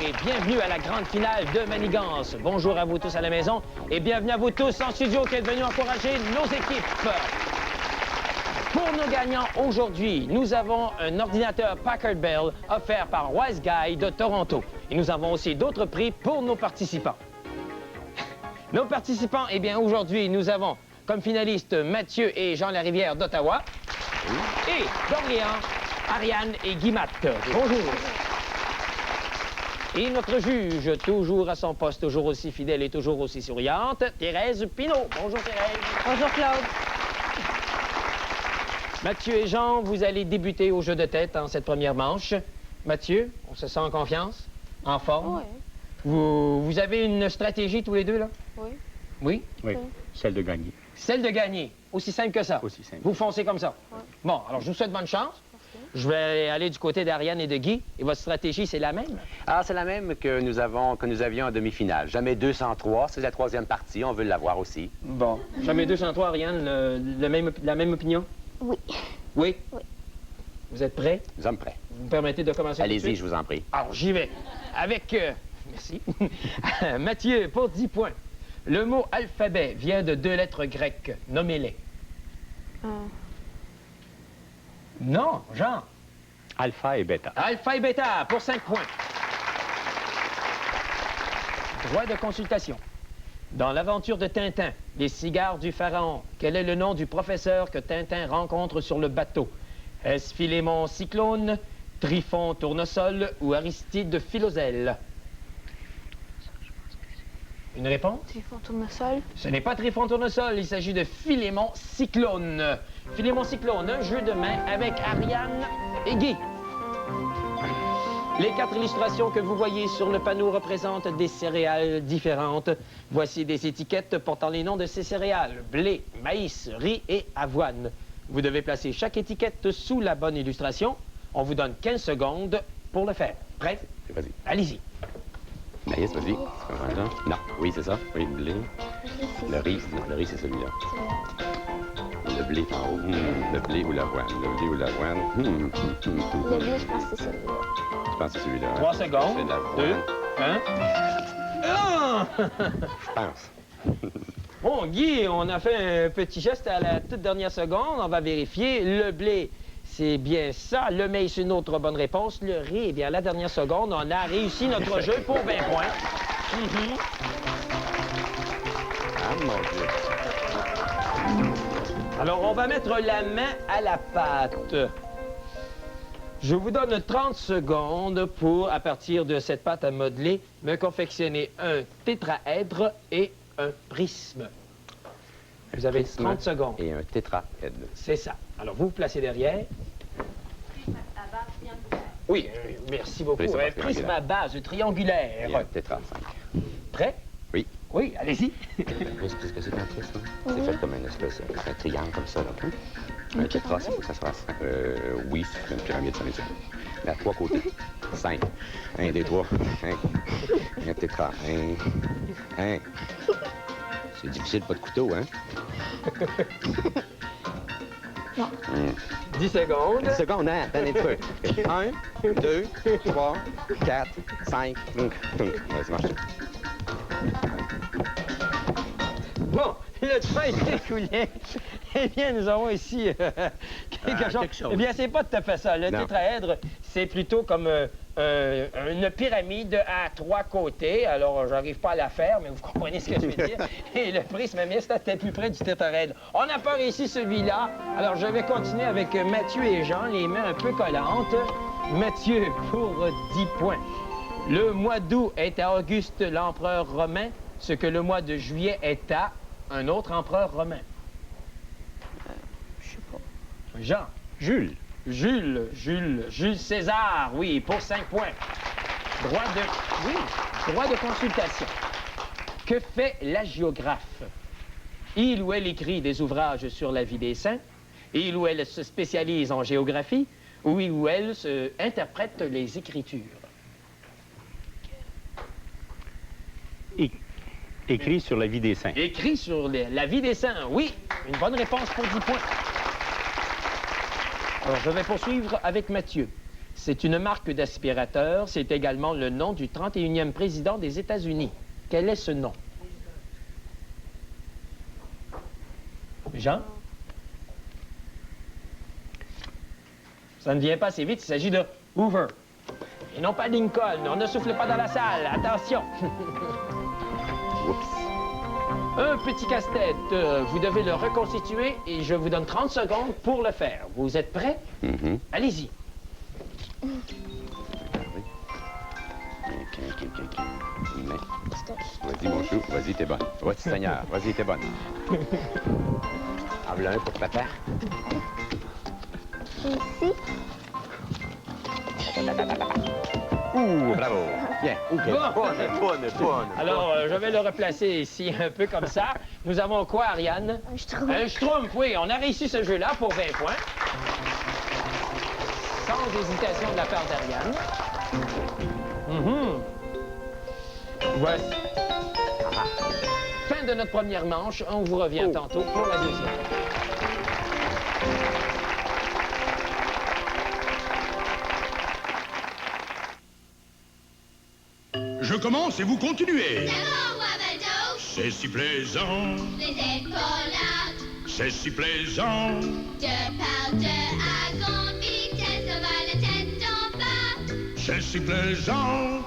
et bienvenue à la grande finale de Manigance. Bonjour à vous tous à la maison et bienvenue à vous tous en studio qui êtes venus encourager nos équipes. Pour nos gagnants aujourd'hui, nous avons un ordinateur Packard Bell offert par Wise Guy de Toronto. Et nous avons aussi d'autres prix pour nos participants. Nos participants, eh bien, aujourd'hui, nous avons comme finalistes Mathieu et Jean Larivière d'Ottawa et d'Orléans, Ariane et Guy Matt. Bonjour. Et notre juge, toujours à son poste, toujours aussi fidèle et toujours aussi souriante, Thérèse Pinault. Bonjour Thérèse. Bonjour Claude. Mathieu et Jean, vous allez débuter au jeu de tête en cette première manche. Mathieu, on se sent en confiance, en forme. Oui. Vous avez une stratégie tous les deux, là? Oui. Oui? Oui, celle de gagner. Celle de gagner. Aussi simple que ça. Aussi simple. Vous foncez comme ça. Oui. Bon, alors je vous souhaite bonne chance. Je vais aller du côté d'Ariane et de Guy. Et votre stratégie, c'est la même? Ah, c'est la même que nous avions en demi-finale. Jamais 203, c'est la troisième partie, on veut l'avoir aussi. Bon. Jamais 203, Ariane, la même opinion? Oui. Oui? Oui. Vous êtes prêts? Nous sommes prêts. Vous me permettez de commencer tout de Allez-y, suite? je vous en prie. Alors, j'y vais. Avec... merci. Mathieu, pour 10 points. Le mot alphabet vient de 2 lettres grecques. Nommez-les. Non, Jean. Alpha et bêta. Alpha et bêta, pour 5 points. Droit de consultation. Dans l'aventure de Tintin, les cigares du pharaon, quel est le nom du professeur que Tintin rencontre sur le bateau? Est-ce Philémon Cyclone, Tryphon Tournesol ou Aristide Philoselle? Une réponse? Tryphon Tournesol. Ce n'est pas Tryphon Tournesol, il s'agit de Philémon Cyclone. Philémon Cyclone, un jeu de main avec Ariane et Guy. Les 4 illustrations que vous voyez sur le panneau représentent des céréales différentes. Voici des étiquettes portant les noms de ces céréales: blé, maïs, riz et avoine. Vous devez placer chaque étiquette sous la bonne illustration. On vous donne 15 secondes pour le faire. Prêt? Vas-y. Allez-y. Maïs, vas-y. C'est pas mal, Jean? Non, oui, c'est ça. Oui, le blé. Le riz, non, le riz, c'est celui-là. Le blé en haut. Le blé ou l'avoine. Le blé ou l'avoine. Le bleu, je pense que c'est celui-là. Je pense que c'est celui-là. 3 secondes. C'est de 2, l'avoine. 1. Je pense. Bon, Guy, on a fait un petit geste à la toute dernière seconde. On va vérifier. Le blé, c'est bien ça. Le maïs, une autre bonne réponse. Le riz, eh bien, à la dernière seconde, on a réussi notre jeu pour 20 points. Ah, mon Dieu. Alors, on va mettre la main à la pâte. Je vous donne 30 secondes pour, à partir de cette pâte à modeler, me confectionner un tétraèdre et un prisme. Vous avez 30 secondes. Et un tétraèdre. C'est ça. Alors, vous vous placez derrière. Oui, merci beaucoup. Prisme à Un base prisme à base triangulaire. Et un tétra 5. Prêt? Oui. Oui, allez-y. Qu'est-ce que c'est qu'un prisme? C'est fait comme une espèce un triangle comme ça, là. Un tétra, il faut que ça soit... oui, c'est une pyramide, ça m'étonne. Mais à 3 côtés. 5. 1, 2, 3. 1. Un tétra. 1. C'est difficile, pas de couteau, hein? Non. 10 secondes. 10 secondes, hein? Attendez un peu. 1, 2, 3, 4, 5. Ouais, ça marche. Bon, le temps est écoulé. Eh bien, nous avons ici quelque chose. Eh bien, c'est pas tout à fait ça. Le Non. tétraèdre, c'est plutôt comme une pyramide à 3 côtés. Alors, j'arrive pas à la faire, mais vous comprenez ce que je veux dire. Et le prisme, mais c'était plus près du tétraèdre. On n'a pas réussi celui-là. Alors, je vais continuer avec Mathieu et Jean, les mains un peu collantes. Mathieu, pour 10 points. Le mois d'août est à Auguste, l'empereur romain, ce que le mois de juillet est à un autre empereur romain. Je sais pas. Jean. Jules. Jules César, oui, pour 5 points. Droit de consultation. Que fait la géographe? Il ou elle écrit des ouvrages sur la vie des saints, il ou elle se spécialise en géographie, ou il ou elle interprète les écritures. Écrit sur la vie des saints. Écrit sur la vie des saints, oui. Une bonne réponse pour 10 points. Alors, je vais poursuivre avec Mathieu. C'est une marque d'aspirateur. C'est également le nom du 31e président des États-Unis. Quel est ce nom? Jean? Ça ne vient pas assez vite. Il s'agit de Hoover. Et non pas Lincoln. On ne souffle pas dans la salle. Attention. Oups. Un petit casse-tête. Vous devez le reconstituer et je vous donne 30 secondes pour le faire. Vous êtes prêts? Allez-y. Vas-y, mon chou. Vas-y, t'es bonne. Vas-y, Seigneur. Vas-y, t'es bonne. En voilà un pour papa. Ici. Ouh, bravo. Bien. OK. Bon. Bonne. Alors, je vais le replacer ici un peu comme ça. Nous avons quoi, Ariane? Un schtroumpf. Un schtroumpf, oui. On a réussi ce jeu-là pour 20 points. Sans hésitation de la part d'Ariane. Voici. Fin de notre première manche. On vous revient tantôt pour la deuxième. Je commence et vous continuez. D'abord, Wabados, C'est si plaisant, les épaulettes, c'est si plaisant. de part de à grande vitesse, on va la tête en bas. C'est si plaisant.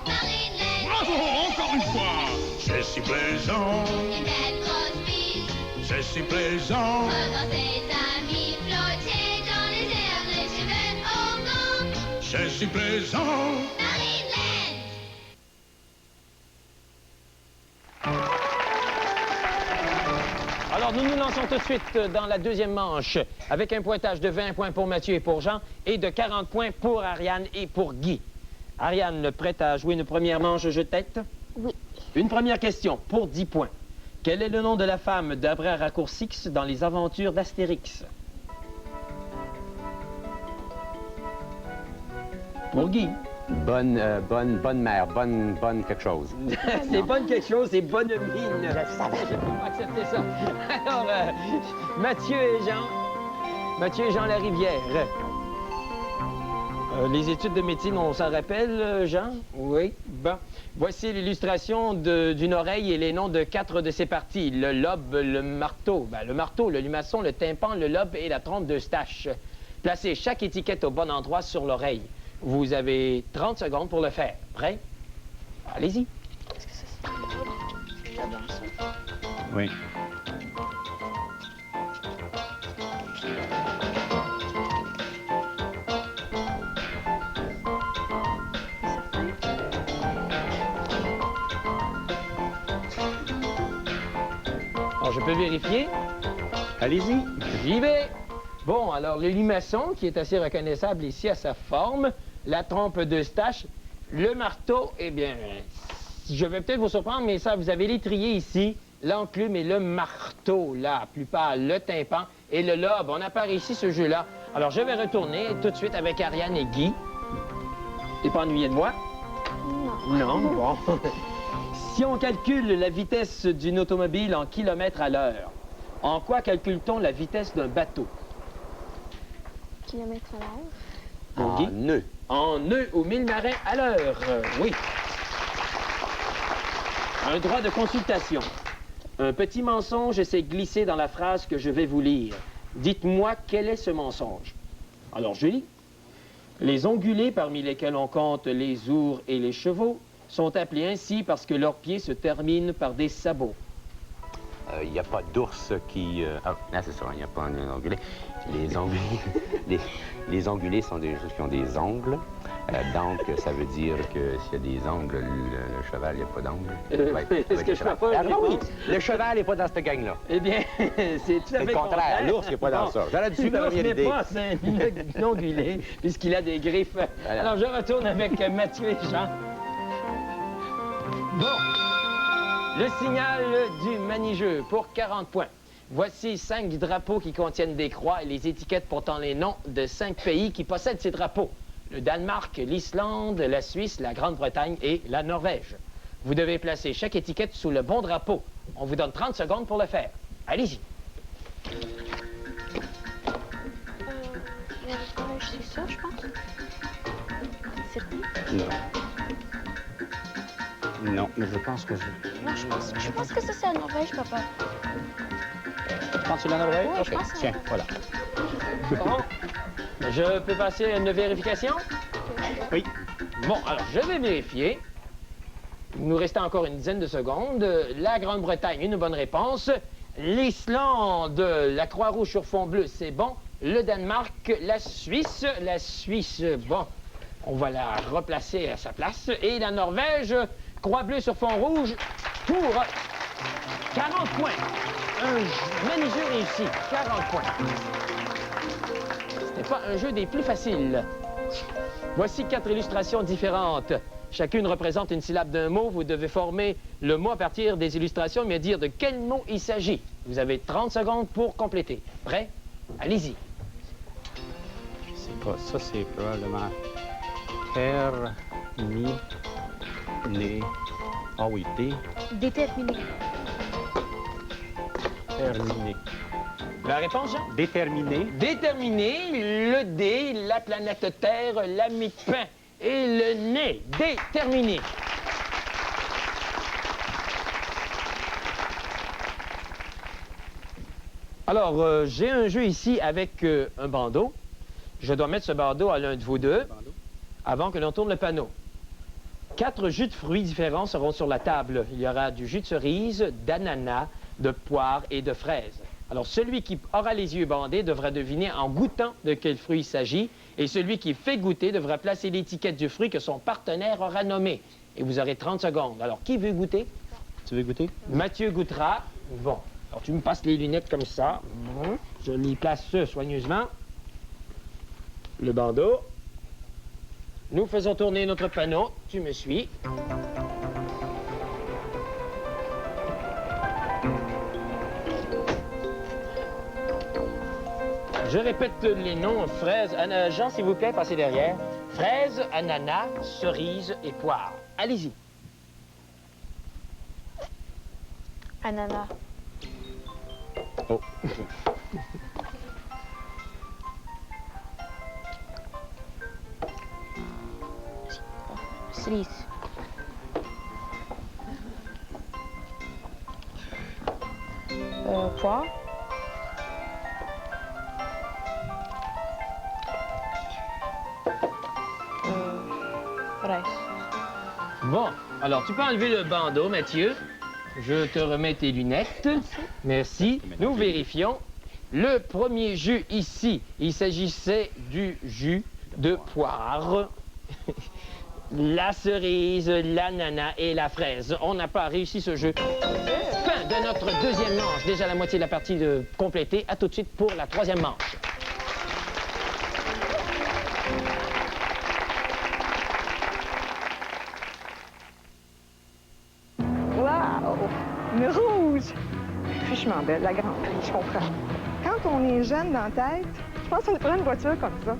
Marine Bravo, encore une fois. C'est si plaisant, une belle grosse bise, c'est si plaisant. revoir ses amis flotter dans les airs, les cheveux au vent. C'est si plaisant. Marine Alors, nous nous lançons tout de suite dans la deuxième manche avec un pointage de 20 points pour Mathieu et pour Jean et de 40 points pour Ariane et pour Guy. Ariane, prête à jouer une première manche jeu de tête? Oui. Une première question pour 10 points. Quel est le nom de la femme d'Abra Raccourcix dans les aventures d'Astérix? Pour Guy. Bonne mère. Bonne quelque chose. C'est bonne quelque chose, c'est bonne mine. Je peux pas accepter ça. Alors, Mathieu et Jean Larivière. Les études de médecine, on s'en rappelle, Jean? Oui. Bon. Voici l'illustration d'une oreille et les noms de 4 de ses parties. Le lobe, le marteau. Le marteau, le limaçon, le tympan, le lobe et la trompe d'Eustache. Placez chaque étiquette au bon endroit sur l'oreille. Vous avez 30 secondes pour le faire. Prêt? Allez-y. Est-ce que ça, c'est d'abord ça? Oui. Alors, je peux vérifier? Allez-y. J'y vais. Bon, alors, le limaçon, qui est assez reconnaissable ici à sa forme, la trompe d'Eustache, le marteau, eh bien, je vais peut-être vous surprendre, mais ça, vous avez l'étrier ici, l'enclume et le marteau, là, plus pâle, le tympan et le lobe. On a par ici ce jeu-là. Alors, je vais retourner tout de suite avec Ariane et Guy. T'es pas ennuyé de moi? Non. Non, bon. Si on calcule la vitesse d'une automobile en kilomètres à l'heure, en quoi calcule-t-on la vitesse d'un bateau? Kilomètres à l'heure. Pour Guy? Nœud. En nœud ou 1000 marins à l'heure. Oui. Un droit de consultation. Un petit mensonge s'est glissé dans la phrase que je vais vous lire. Dites-moi quel est ce mensonge. Alors, je lis. Les ongulés, parmi lesquels on compte les ours et les chevaux, sont appelés ainsi parce que leurs pieds se terminent par des sabots. Il n'y a pas d'ours qui... Ah, c'est ça, il n'y a pas un ongulé. Les ongulés sont des choses qui ont des ongles. Donc, ça veut dire que s'il y a des ongles, le cheval, il n'y a pas d'ongles. Est-ce que je fais pas Ah, une non, oui, réponse? le cheval n'est pas dans cette gang-là. Eh bien, c'est tout à C'est fait le contraire. L'ours n'est pas dans ça. J'aurais dû L'ours première n'est idée. pas un ongulé, puisqu'il a des griffes. Voilà. Alors, je retourne avec Mathieu et Jean. Bon. Le signal du manijeu pour 40 points. Voici 5 drapeaux qui contiennent des croix et les étiquettes portant les noms de 5 pays qui possèdent ces drapeaux. Le Danemark, l'Islande, la Suisse, la Grande-Bretagne et la Norvège. Vous devez placer chaque étiquette sous le bon drapeau. On vous donne 30 secondes pour le faire. Allez-y. La Norvège, c'est ça, je pense. Non. Non, mais je pense que je... Non, je pense que ça, c'est la Norvège, papa. Penses-tu la Norvège? Oui, OK, je pense que- tiens, voilà. Bon. Je peux passer à une vérification? Oui. Bon, alors, je vais vérifier. Il nous reste encore une dizaine de secondes. La Grande-Bretagne, une bonne réponse. L'Islande, la Croix-Rouge sur fond bleu, c'est bon. Le Danemark, la Suisse, bon, on va la replacer à sa place. Et la Norvège, Croix bleue sur fond rouge, pour 40 points. Un magnifique réussi, 40 points. C'était pas un jeu des plus faciles. Voici 4 illustrations différentes. Chacune représente une syllabe d'un mot. Vous devez former le mot à partir des illustrations, mais dire de quel mot il s'agit. Vous avez 30 secondes pour compléter. Prêt? Allez-y. C'est pas... Ça, c'est probablement... Terminé. Ah oui, Déterminé. déterminé. La réponse, Jean? Déterminé. Déterminé, le dé, la planète Terre, la mie de pain et le nez. Déterminé. Alors, j'ai un jeu ici avec un bandeau. Je dois mettre ce bandeau à l'un de vous deux avant que l'on tourne le panneau. 4 jus de fruits différents seront sur la table. Il y aura du jus de cerise, d'ananas, de poire et de fraise. Alors, celui qui aura les yeux bandés devra deviner en goûtant de quel fruit il s'agit. Et celui qui fait goûter devra placer l'étiquette du fruit que son partenaire aura nommé. Et vous aurez 30 secondes. Alors, qui veut goûter? Tu veux goûter? Mathieu goûtera. Bon. Alors, tu me passes les lunettes comme ça. Bon. Je les place soigneusement. Le bandeau. Nous faisons tourner notre panneau. Tu me suis. Je répète les noms. Fraise, Jean, s'il vous plaît, passez derrière. Fraise, ananas, cerise et poire. Allez-y. Ananas. Oh. Cerise. Poire. Fraise. Bon, alors tu peux enlever le bandeau, Mathieu. Je te remets tes lunettes. Merci. Nous vérifions. Le premier jus ici, il s'agissait du jus de poire. La cerise, l'ananas et la fraise. On n'a pas réussi ce jeu. Fin de notre deuxième manche. Déjà la moitié de la partie complétée. À tout de suite pour la troisième manche. Wow! Une rouge! Fichement belle, la grande, je comprends. Quand on est jeune dans la tête, je pense qu'on prend une voiture comme ça.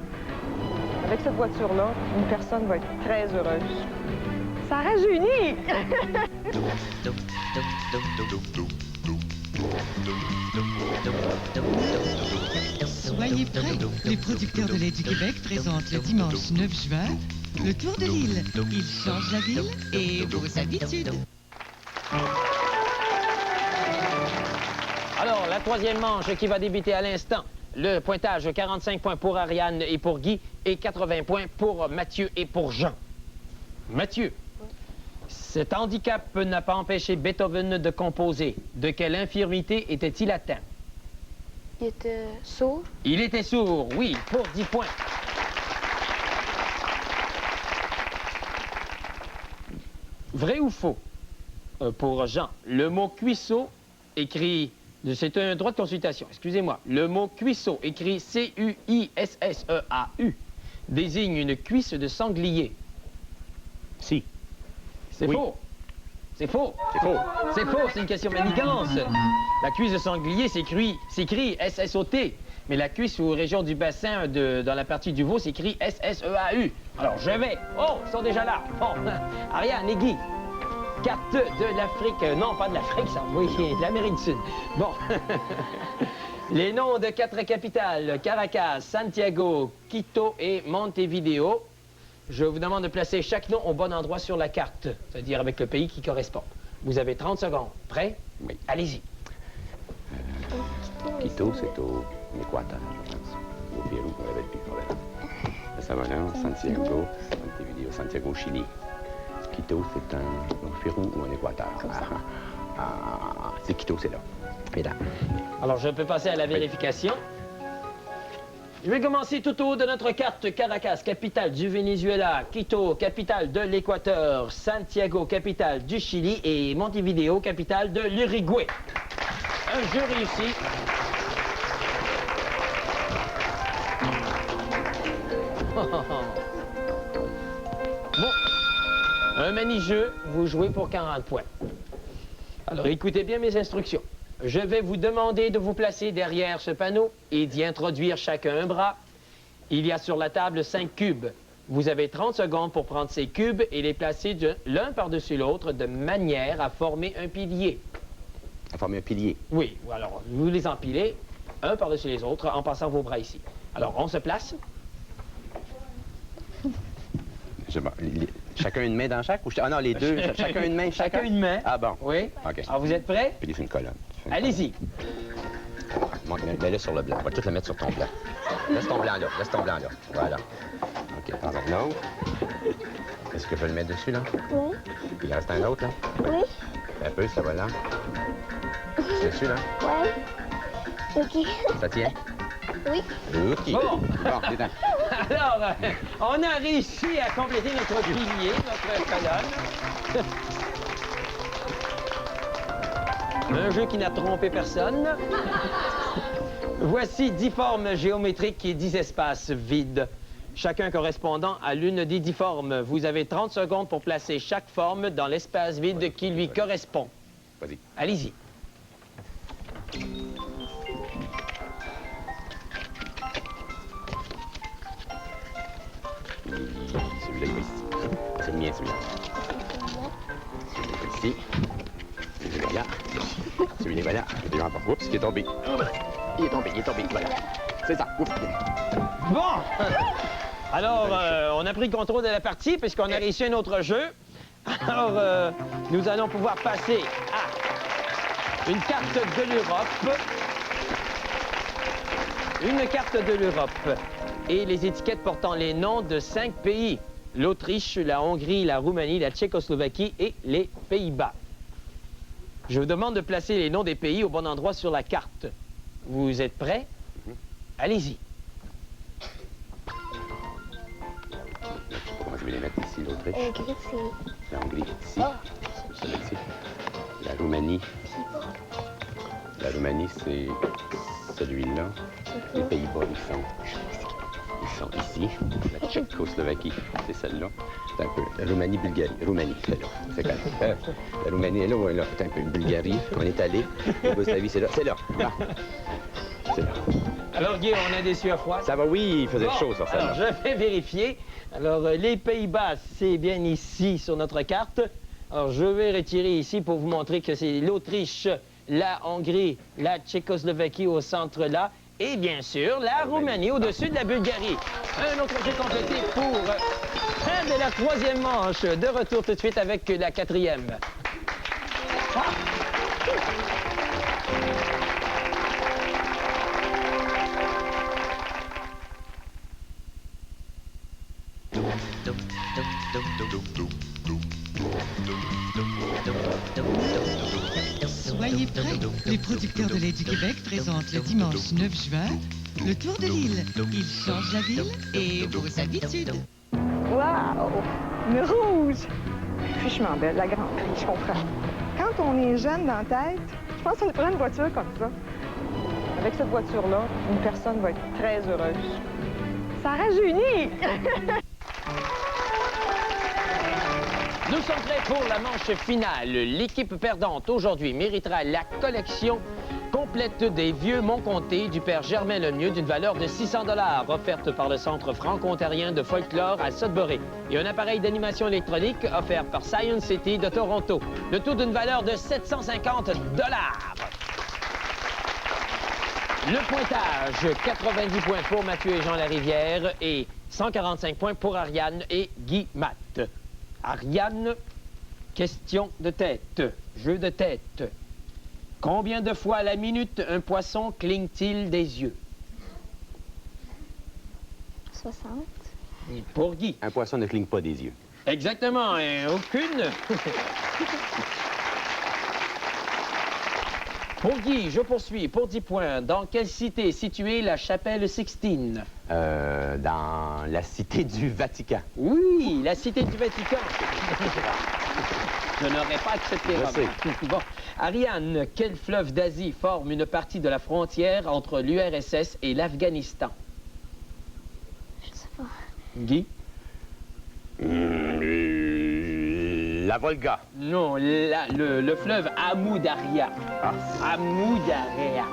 Avec cette voiture-là, une personne va être très heureuse. Ça rajeunit! Soyez prêts, les producteurs de lait du Québec présentent le dimanche 9 juin le Tour de l'île. Ils changent la ville et vos habitudes. Alors, la troisième manche qui va débuter à l'instant. Le pointage, 45 points pour Ariane et pour Guy et 80 points pour Mathieu et pour Jean. Mathieu, cet handicap n'a pas empêché Beethoven de composer. De quelle infirmité était-il atteint? Il était sourd. Il était sourd, oui, pour 10 points. Vrai ou faux? Pour Jean, le mot cuisseau écrit... C'est un droit de consultation, excusez-moi. Le mot cuisseau, écrit C-U-I-S-S-E-A-U, désigne une cuisse de sanglier. Si. C'est Oui. faux. C'est faux. C'est faux. C'est faux, c'est une question manigance. La cuisse de sanglier s'écrit S-S-O-T. Mais la cuisse ou région du bassin dans la partie du veau s'écrit S-S-E-A-U. Alors, je vais. Oh, ils sont déjà là. Bon, Ariane et Guy. Carte de l'Afrique. Non, pas de l'Afrique, ça. Oui, de l'Amérique du Sud. Bon. Les noms de 4 capitales. Caracas, Santiago, Quito et Montevideo. Je vous demande de placer chaque nom au bon endroit sur la carte, c'est-à-dire avec le pays qui correspond. Vous avez 30 secondes. Prêt? Oui. Allez-y. Quito, c'est au Équateur, je pense. Au Pérou, on l'avait dit. Le Salvador, Santiago, Santiago, Chili. Quito, c'est au Pérou ou en Équateur. C'est Quito, c'est là. Et là. Alors, je peux passer à la vérification. Je vais commencer tout au haut de notre carte. Caracas, capitale du Venezuela. Quito, capitale de l'Équateur. Santiago, capitale du Chili. Et Montevideo, capitale de l'Uruguay. Un jeu réussi. Bon. Un mani-jeu, vous jouez pour 40 points. Alors, écoutez bien mes instructions. Je vais vous demander de vous placer derrière ce panneau et d'y introduire chacun un bras. Il y a sur la table 5 cubes. Vous avez 30 secondes pour prendre ces cubes et les placer l'un par-dessus l'autre de manière à former un pilier. À former un pilier? Oui, alors vous les empilez, un par-dessus les autres, en passant vos bras ici. Alors, on se place. Chacun une main dans chaque? Ah non, les deux. Chacun une main, chacun? Chacun une main. Ah bon? Oui. OK. Alors, vous êtes prêts? Puis c'est une colonne. Allez-y. Mets-le sur le blanc. On va tout le mettre sur ton blanc. Laisse ton blanc là. Laisse ton blanc là. Voilà. OK, prends un autre. Est-ce que je vais le mettre dessus, là? Oui. Puis il reste un autre, là? Oui. Un peu, ça va là. C'est dessus, là? Ouais. OK. Ça tient? Oui. OK. Bon. Bon, détends. Alors, on a réussi à compléter notre pilier, notre colonne. Un jeu qui n'a trompé personne. Voici 10 formes géométriques et 10 espaces vides. Chacun correspondant à l'une des 10 formes. Vous avez 30 secondes pour placer chaque forme dans l'espace vide qui lui correspond. Vas-y. Allez-y. Celui-là, il va ici. C'est le mien, celui-là. Celui-là, il va ici. Celui-là, voilà. Celui-là, voilà. Il est encore. Oups, il est tombé. Il est tombé, voilà. C'est ça. Oups. Bon! Alors, on a pris le contrôle de la partie puisqu'on a réussi un autre jeu. Alors, nous allons pouvoir passer à une carte de l'Europe. Une carte de l'Europe. Et les étiquettes portant les noms de 5 pays. L'Autriche, la Hongrie, la Roumanie, la Tchécoslovaquie et les Pays-Bas. Je vous demande de placer les noms des pays au bon endroit sur la carte. Vous êtes prêts? Allez-y. Comment je vais les mettre ici, l'Autriche? La Hongrie, ici. Celui ici. La Roumanie. La Roumanie, c'est celui-là. Les Pays-Bas, ils sont ici. La Tchécoslovaquie, c'est celle-là. C'est un peu. La Roumanie, Bulgarie. Roumanie, celle-là. C'est quand même. La Roumanie est là, ouais, là. C'est un peu. Bulgarie, on est allé. Yougoslavie, c'est là. C'est là. Ah. C'est là. Alors, Guy, on a des sueurs froides. Ça va, oui, il faisait Bon, chaud, ça, alors, celle-là. je vais vérifier. Alors, les Pays-Bas, c'est bien ici, sur notre carte. Alors, je vais retirer ici pour vous montrer que c'est l'Autriche, la Hongrie, la Tchécoslovaquie au centre là, et bien sûr, la Roumanie au-dessus de la Bulgarie. Un autre jeu complété pour fin de la 3e manche. De retour tout de suite avec la 4e. Soyez prêts, les producteurs de lait du Québec présentent le dimanche 9 juin le Tour de l'île. Ils changent la ville et vos habitudes. Wow! Le rouge! Fichement belle, la grande, je comprends. Quand on est jeune dans la tête, je pense qu'on prend une voiture comme ça. Avec cette voiture-là, une personne va être très heureuse. Ça rajeunit! Nous sommes prêts pour la manche finale. L'équipe perdante aujourd'hui méritera la collection complète des vieux Montcomté du père Germain Lemieux d'une valeur de 600 $ offerte par le Centre franco-ontarien de folklore à Sudbury et un appareil d'animation électronique offert par Science City de Toronto. Le tout d'une valeur de 750 $. Le pointage, 90 points pour Mathieu et Jean Larivière et 145 points pour Ariane et Guy Matt. Ariane, question de tête, jeu de tête. Combien de fois à la minute un poisson cligne-t-il des yeux? 60. Et pour Guy. Un poisson ne cligne pas des yeux. Exactement, hein, aucune. Pour Guy, je poursuis. Pour 10 points, dans quelle cité est située la chapelle Sixtine? Dans la cité du Vatican. Oui, la cité du Vatican. Je n'aurais pas accepté. Je sais. Bon. Ariane, quel fleuve d'Asie forme une partie de la frontière entre l'URSS et l'Afghanistan? Je sais pas. Guy? La Volga. Non, le fleuve Amou Daria. Amou Daria.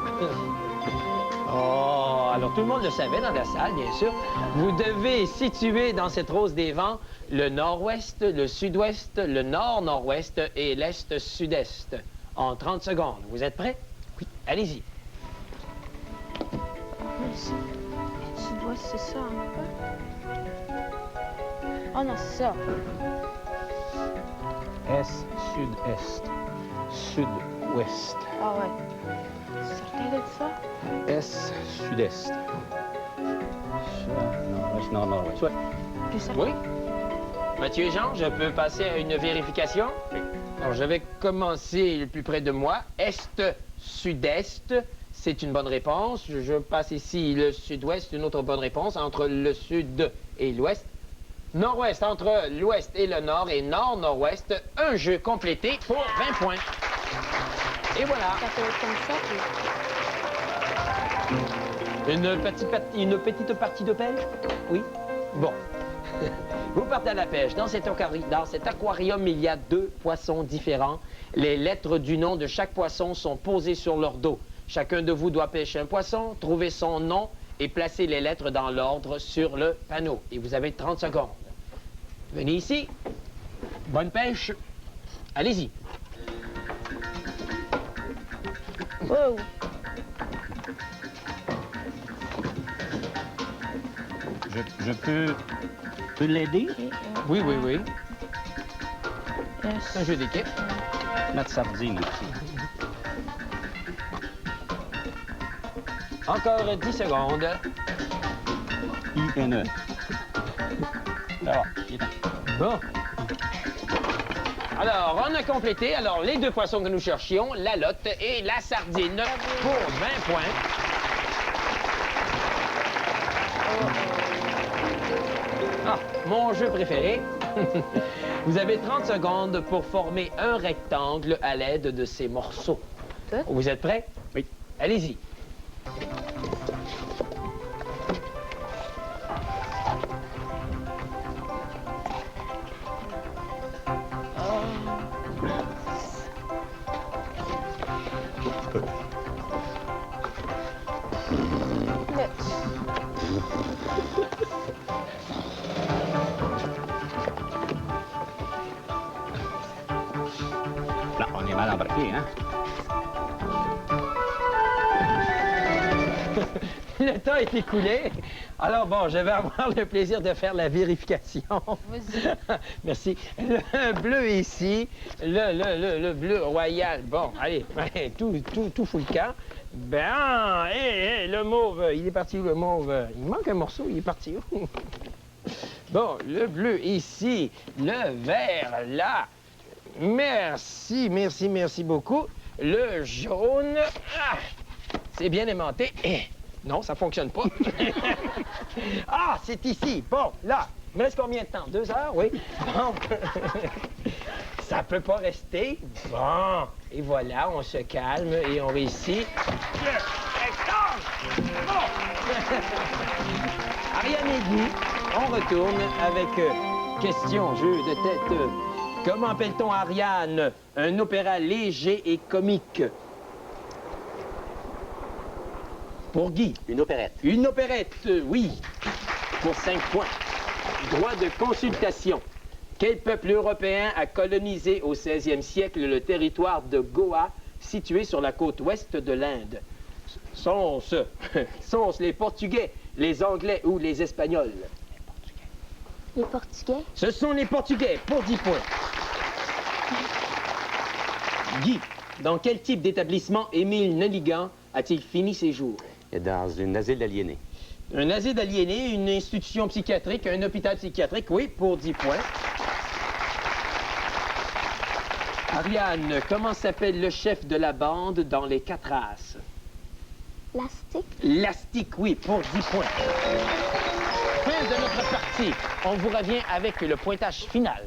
Oh, alors tout le monde le savait dans la salle, bien sûr. Vous devez situer dans cette rose des vents le nord-ouest, le sud-ouest, le nord-nord-ouest et l'est-sud-est. En 30 secondes. Vous êtes prêts? Oui. Allez-y. Sud-ouest, c'est ça, un peu. Oh non, c'est ça. Est, sud-est, sud-ouest. Ah ouais. Certain de ça? Est, sud-est. Nord-ouest, nord-nord-ouest. Ouais. Puis ça? Oui. Mathieu et Jean, je peux passer à une vérification? Oui. Alors, je vais commencer le plus près de moi. Est, sud-est, c'est une bonne réponse. Je passe ici le sud-ouest, une autre bonne réponse. Entre le sud et l'ouest. Nord-ouest, entre l'ouest et le nord. Et nord-nord-ouest, un jeu complété pour 20 points. Et voilà. Ça peut être comme ça, puis... Une petite partie de pêche? Oui. Bon. Vous partez à la pêche. Dans cet aquarium, il y a 2 poissons différents. Les lettres du nom de chaque poisson sont posées sur leur dos. Chacun de vous doit pêcher un poisson, trouver son nom et placer les lettres dans l'ordre sur le panneau. Et vous avez 30 secondes. Venez ici. Bonne pêche. Allez-y. Wow! Je peux l'aider? Oui, oui, oui. Yes. C'est un jeu d'équipe. Notre sardine aussi. Encore 10 secondes. INE. Ah, il est temps. Bon. Alors, on a complété. Alors, les 2 poissons que nous cherchions, la lotte et la sardine, pour 20 points. Ah, mon jeu préféré. Vous avez 30 secondes pour former un rectangle à l'aide de ces morceaux. Vous êtes prêts? Oui. Allez-y. Là, on est mal embarqué, hein? Le temps est écoulé. Alors bon, je vais avoir le plaisir de faire la vérification. Vas-y. Merci. Le bleu ici, le bleu royal. Bon, allez, tout fout le camp. Ben, le mauve, il est parti où, le mauve? Il manque un morceau, il est parti où? Bon, le bleu ici, le vert là. Merci, merci, merci beaucoup. Le jaune, c'est bien aimanté. Non, ça fonctionne pas. Ah, c'est ici. Bon, là, il me reste combien de temps? 2 heures, oui. Bon. Ça peut pas rester. Bon. Et voilà, on se calme et on réussit. Bon. Ariane et Guy, on retourne avec question, jeu de tête. Comment appelle-t-on Ariane? Un opéra léger et comique. Pour Guy. Une opérette. Une opérette, oui. Pour 5 points. Droit de consultation. Quel peuple européen a colonisé au 16e siècle le territoire de Goa, situé sur la côte ouest de l'Inde? Sont-ce les Portugais, les Anglais ou les Espagnols? Les Portugais. Ce sont les Portugais pour 10 points. Guy, dans quel type d'établissement Émile Nelligan a-t-il fini ses jours? Dans une asile d'aliénés. Un asile d'aliénés, une institution psychiatrique, un hôpital psychiatrique, oui, pour 10 points. Ariane, comment s'appelle le chef de la bande dans Les Quatre As? Lastique. Lastique, oui, pour 10 points. Fin de notre partie. On vous revient avec le pointage final.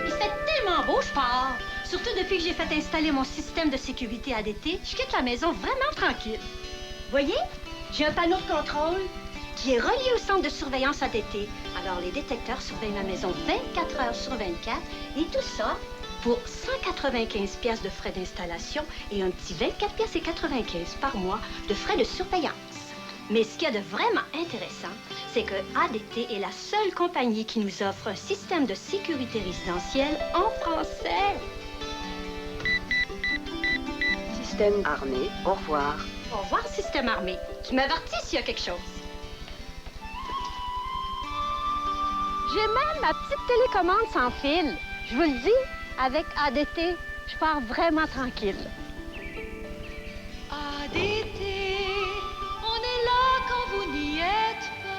Il fait tellement beau, je pars. Surtout depuis que j'ai fait installer mon système de sécurité ADT, je quitte la maison vraiment tranquille. Voyez, j'ai un panneau de contrôle qui est relié au centre de surveillance ADT. Alors, les détecteurs surveillent ma maison 24 heures sur 24 et tout ça pour 195 pièces de frais d'installation et un petit 24 pièces et 95 par mois de frais de surveillance. Mais ce qu'il y a de vraiment intéressant, c'est que ADT est la seule compagnie qui nous offre un système de sécurité résidentielle en français. Système armé, au revoir. Au revoir, système armé, qui m'avertit s'il y a quelque chose. J'ai même ma petite télécommande sans fil. Je vous le dis, avec ADT, je pars vraiment tranquille. ADT, on est là quand vous n'y êtes pas.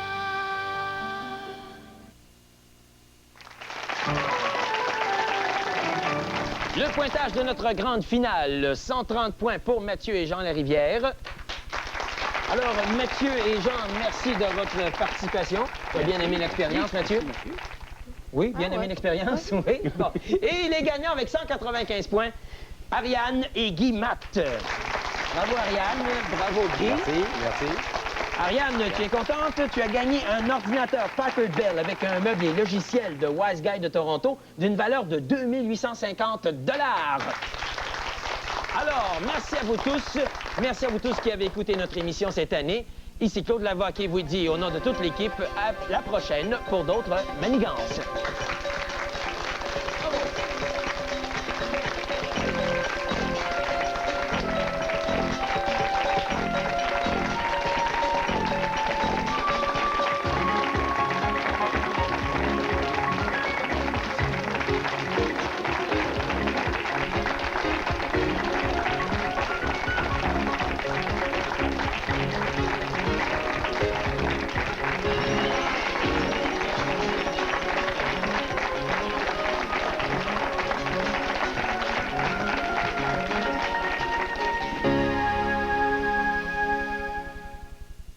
Le pointage de notre grande finale, 130 points pour Mathieu et Jean Larivière. Alors, Mathieu et Jean, merci de votre participation. Tu as bien aimé l'expérience, Mathieu? Oui, bien aimé l'expérience, oui. Bon. Et les gagnants avec 195 points, Ariane et Guy Matt. Bravo, Ariane. Bravo, Guy. Merci, merci. Ariane, tu es contente? Tu as gagné un ordinateur Packard Bell avec un meuble logiciel de Wise Guy de Toronto d'une valeur de 2850 $. Alors, merci à vous tous. Merci à vous tous qui avez écouté notre émission cette année. Ici Claude Lavoie qui vous dit, au nom de toute l'équipe, à la prochaine pour d'autres manigances.